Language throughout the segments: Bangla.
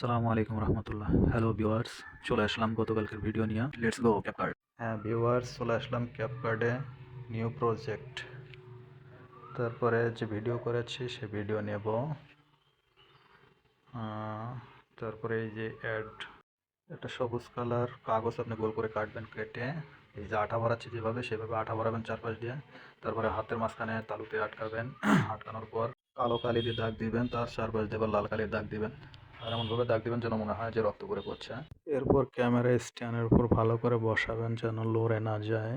আসসালামু আলাইকুম রহমতুল্লাহ। হ্যালো ভিউয়ার্স, চলে আসলাম গতকালকের ভিডিও নিয়ে। Let's go ক্যাপকার্ড। হ্যাঁ ভিউয়ার্স, চলে আসলাম ক্যাপকার্ডে নিউ প্রজেক্ট। তারপরে যে ভিডিও করেছি সে ভিডিও নেব। তারপরে এই যে অ্যাড, একটা সবুজ কালার কাগজ আপনি গোল করে কাটবেন, কেটে এই যে আঠা ভরাচ্ছি যেভাবে সেভাবে আঠা ভরাবেন চারপাশ দিয়ে। তারপরে হাতের মাঝখানে তালুতে আটকাবেন। আটকানোর পর কালো কালি দিয়ে দাগ দিবেন, তার চারপাশ দিয়ে আবার লাল কালির দাগ দিবেন। আর এমনভাবে দাগ দিবেন যেন মনে হয় যে রক্ত করে পড়ছে। এরপর ক্যামেরা স্ট্যান্ডের উপর ভালো করে বসাবেন যেন লড়ে না যায়।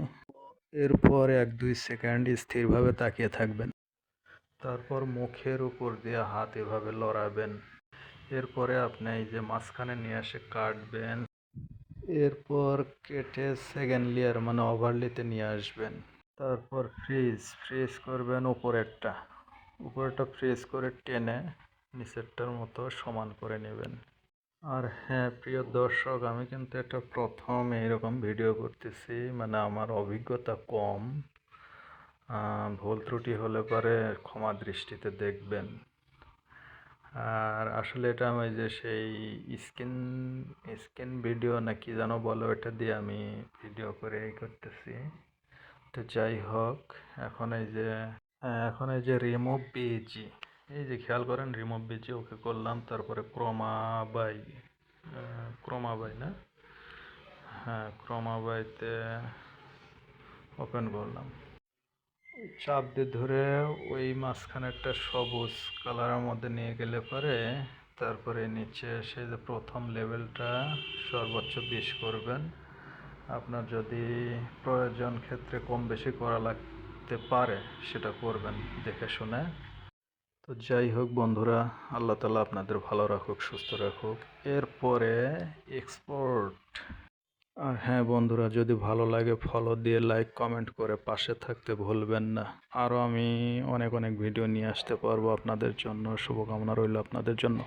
এরপর 1-2 সেকেন্ড স্থিরভাবে তাকিয়ে থাকবেন। তারপর মুখের উপর দিয়ে হাত এভাবে লড়াবেন। এরপরে আপনি এই যে মাঝখানে নিয়ে এসে কাটবেন। এরপর কেটে সেকেন্ড লেয়ার মানে ওভারলিতে নিয়ে আসবেন। তারপর ফ্রিজ করবেন উপরেরটা ফ্রিজ করে টেনে নিচেরটার মতো সমান করে নেবেন। আর হ্যাঁ প্রিয় দর্শক, আমি কিন্তু এটা প্রথম এইরকম ভিডিও করতেছি, মানে আমার অভিজ্ঞতা কম। ভুল ত্রুটি হলে পরে ক্ষমা দৃষ্টিতে দেখবেন। আর আসলে এটা আমি যে সেই স্ক্রিন স্ক্রিন ভিডিও না কি যেন বলো, এটা দিয়ে আমি ভিডিও করে করতেছি। তো যাই হোক, এখন এই যে রিমুভ বিজি, এই যে খেয়াল করেন রিমুভ বিজি ওকে করলাম। তারপরে ক্রোমা বাই না, হ্যাঁ ক্রোমা বাইতে ওপেন করলাম। চাপ দিয়ে ধরে ওই মাঝখানে একটা সবুজ কালারের মধ্যে নিয়ে গেলে পরে তারপরে নিচে এসে যে প্রথম লেভেলটা সর্বোচ্চ 20 করবেন। আপনার যদি প্রয়োজন ক্ষেত্রে কম বেশি করা লাগতে পারে সেটা করবেন দেখে শুনে। তো যাই হোক বন্ধুরা, আল্লাহ তাআলা আপনাদের ভালো রাখুক, সুস্থ রাখুক। এরপরে এক্সপোর্ট। আর হ্যাঁ বন্ধুরা, যদি ভালো লাগে ফলো দিয়ে লাইক কমেন্ট করে পাশে থাকতে ভুলবেন না। আরও আমি অনেক অনেক ভিডিও নিয়ে আসতে পারবো আপনাদের জন্য। শুভকামনা রইল আপনাদের জন্য।